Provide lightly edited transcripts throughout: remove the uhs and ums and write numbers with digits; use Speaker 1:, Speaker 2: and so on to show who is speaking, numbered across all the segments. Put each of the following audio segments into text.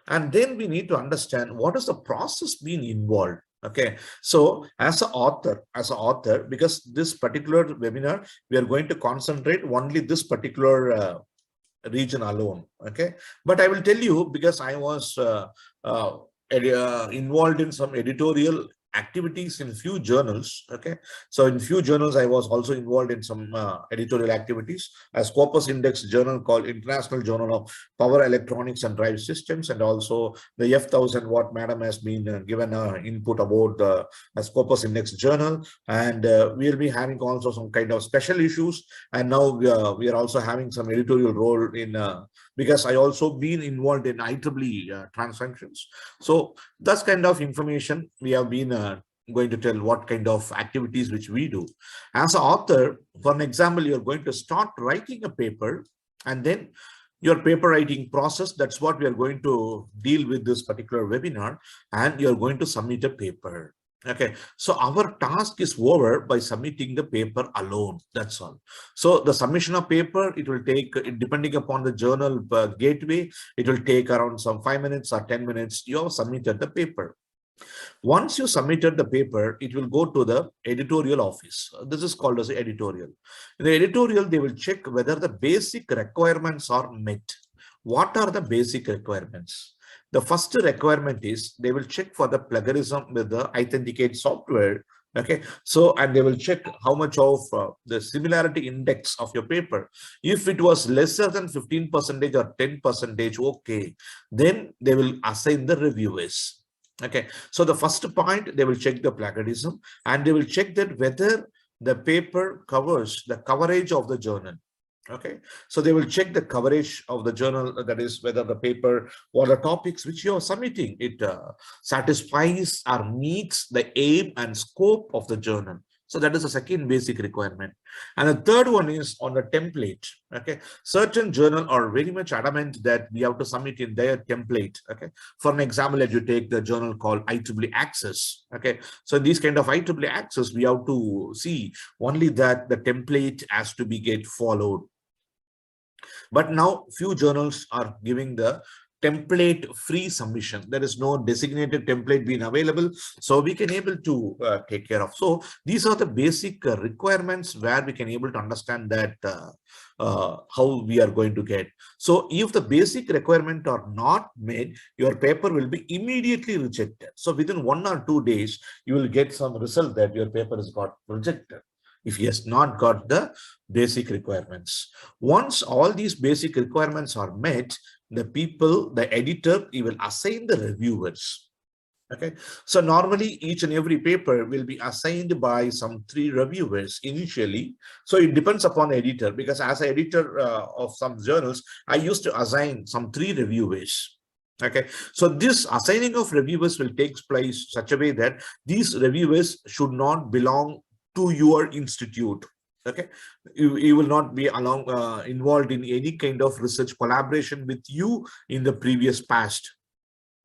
Speaker 1: And then we need to understand what is the process being involved. Okay, so as an author, because this particular webinar, we are going to concentrate only this particular region alone. Okay, but I will tell you, because I was uh, involved in some editorial activities in few journals. Okay, so in few journals I was also involved in some editorial activities, a Scopus Index journal called International Journal of Power Electronics and Drive Systems, and also the F1000 what madam has been given input about the Scopus Index journal. And we'll be having also some kind of special issues. And now we are also having some editorial role in because I also been involved in IEEE transactions. So that's kind of information we have been going to tell what kind of activities which we do. As an author, for an example, you're going to start writing a paper, and then your paper writing process, that's what we are going to deal with this particular webinar, and you're going to submit a paper. Okay, so our task is over by submitting the paper alone. That's all. So the submission of paper, it will take, depending upon the journal gateway, it will take around some 5 minutes or 10 minutes. You have submitted the paper. Once you submitted the paper, it will go to the editorial office. This is called as editorial. In the editorial, they will check whether the basic requirements are met. What are the basic requirements? The first requirement is they will check for the plagiarism with the authenticate software. Okay, so and they will check how much of the similarity index of your paper. If it was lesser than 15% or 10%, okay, then they will assign the reviewers. Okay, so the first point, they will check the plagiarism, and they will check that whether the paper covers the coverage of the journal. Okay, so they will check the coverage of the journal, that is whether the paper or the topics which you are submitting, it satisfies or meets the aim and scope of the journal. So that is the second basic requirement. And the third one is on the template. Okay, certain journal are very much adamant that we have to submit in their template. Okay, for an example, if you take the journal called IEEE Access. Okay, so these kind of IEEE Access, we have to see only that the template has to be get followed. But now few journals are giving the template free submission. There is no designated template being available, so we can able to take care of. So these are the basic requirements where we can able to understand that how we are going to get. So if the basic requirement are not made, your paper will be immediately rejected. So within 1 or 2 days, you will get some result that your paper has got rejected if he has not got the basic requirements. Once all these basic requirements are met, the editor, he will assign the reviewers. Okay, so normally each and every paper will be assigned by some 3 reviewers initially. So it depends upon the editor, because as an editor of some journals, I used to assign some 3 reviewers. Okay, so this assigning of reviewers will take place such a way that these reviewers should not belong to your institute. Okay, you will not be involved in any kind of research collaboration with you in the previous past.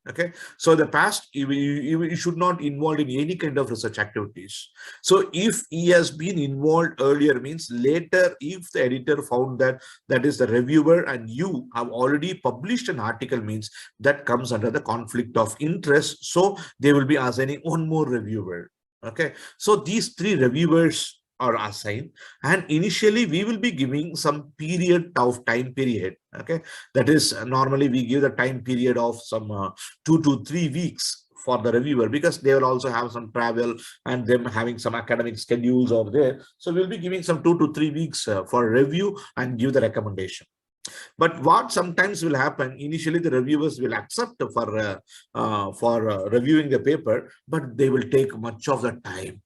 Speaker 1: Okay, so the past, you should not involved in any kind of research activities. So if he has been involved earlier, means later, if the editor found that that is the reviewer and you have already published an article, means that comes under the conflict of interest. So they will be assigning one more reviewer. Okay, so these 3 reviewers are assigned, and initially we will be giving some period of time period. Okay, that is normally we give the time period of some 2 to 3 weeks for the reviewer, because they will also have some travel and them having some academic schedules over there. So we'll be giving some 2 to 3 weeks for review and give the recommendation. But what sometimes will happen, initially the reviewers will accept for reviewing the paper, but they will take much of the time.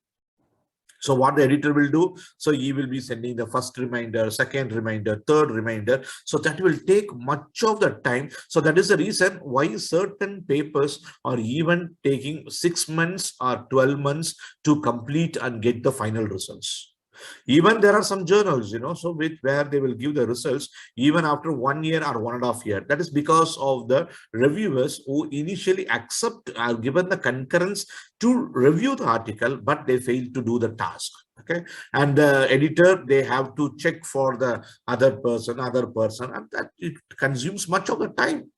Speaker 1: So what the editor will do, so he will be sending the first reminder, second reminder, third reminder. So that will take much of the time. So that is the reason why certain papers are even taking 6 months or 12 months to complete and get the final results. Even there are some journals, so where they will give the results even after 1 year or 1.5 years. That is because of the reviewers who initially are given the concurrence to review the article, but they fail to do the task. Okay, and the editor, they have to check for the other person, and that it consumes much of the time.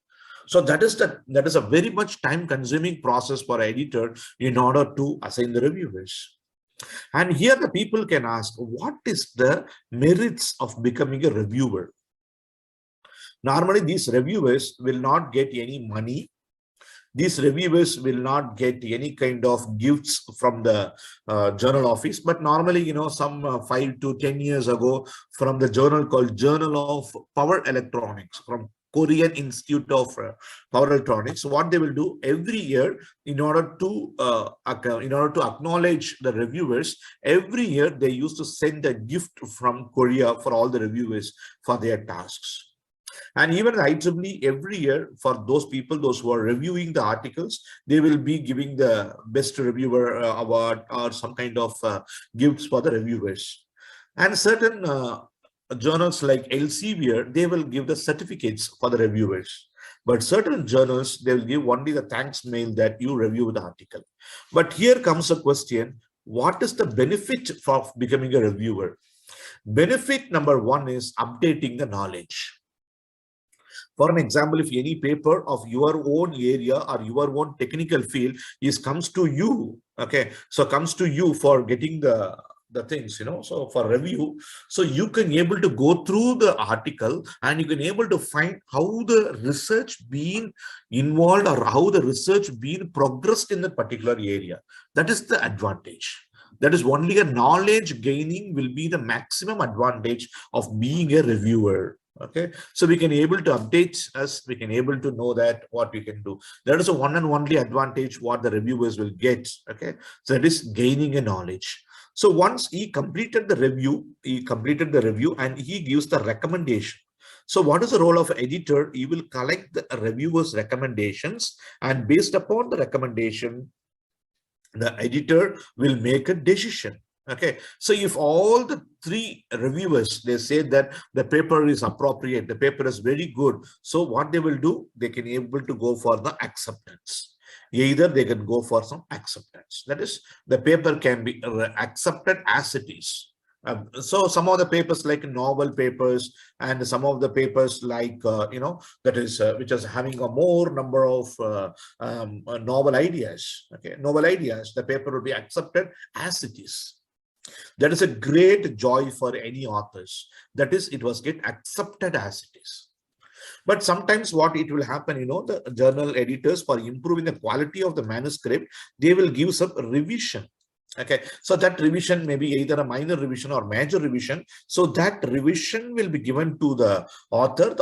Speaker 1: So that is a very much time consuming process for editor in order to assign the reviewers. And here the people can ask, what is the merits of becoming a reviewer? Normally, these reviewers will not get any money. These reviewers will not get any kind of gifts from the journal office. But normally, some 5 to 10 years ago, from the journal called Journal of Power Electronics, from Korean Institute of Power Electronics, what they will do every year in order to acknowledge the reviewers, every year they used to send a gift from Korea for all the reviewers for their tasks. And even the IEEE every year for those people, those who are reviewing the articles, they will be giving the best reviewer award or some kind of gifts for the reviewers. And certain journals like Elsevier, they will give the certificates for the reviewers. But certain journals, they will give only the thanks mail that you review the article. But here comes a question, what is the benefit of becoming a reviewer? Benefit number one is updating the knowledge. For an example, if any paper of your own area or your own technical field comes to you, okay, so comes to you for getting the things, so for review, so you can able to go through the article and you can able to find how the research been involved or how the research been progressed in that particular area. That is the advantage. That is only a knowledge gaining will be the maximum advantage of being a reviewer. Okay, so we can able to update us, we can able to know that what we can do. That is a one and only advantage what the reviewers will get. Okay, so that is gaining a knowledge. So once he completed the review, and he gives the recommendation. So what is the role of editor? He will collect the reviewers' recommendations, and based upon the recommendation, the editor will make a decision. Okay, so if all the three reviewers, they say that the paper is appropriate, the paper is very good, so what they will do, they can able to go for the acceptance. Either they can go for some acceptance, that is, the paper can be accepted as it is. So some of the papers like novel papers and some of the papers like that is which is having a more number of novel ideas. Okay, novel ideas, the paper will be accepted as it is. That is a great joy for any authors. That is, it was get accepted as it is. But sometimes what it will happen, the journal editors, for improving the quality of the manuscript, they will give some revision. Okay, so that revision may be either a minor revision or major revision. So that revision will be given to the author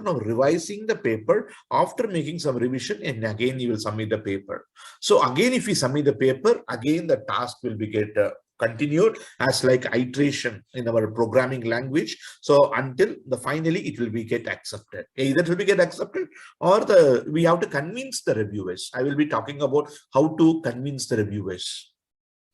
Speaker 1: now revising the paper after making some revision, and again he will submit the paper. So again, if we submit the paper, again the task will be get continued as like iteration in our programming language. So until the finally it will be get accepted. Either it will be get accepted or we have to convince the reviewers. I will be talking about how to convince the reviewers.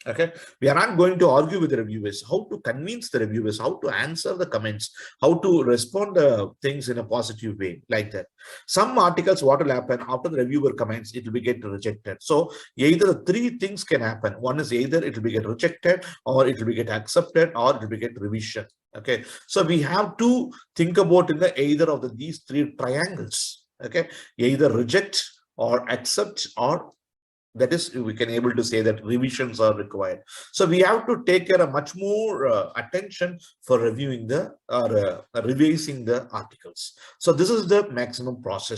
Speaker 1: Okay, we are not going to argue with the reviewers, how to convince the reviewers, how to answer the comments, how to respond to things in a positive way, like that. Some articles, what will happen after the reviewer comments, it will be get rejected. So either three things can happen. One is either it will be get rejected, or it will be get accepted, or it will be get revision. Okay, so we have to think about in the either of these three triangles. Okay, either reject or accept, or that is, we can able to say that revisions are required. So we have to take care of much more attention for reviewing the or revising the articles. So this is the maximum process.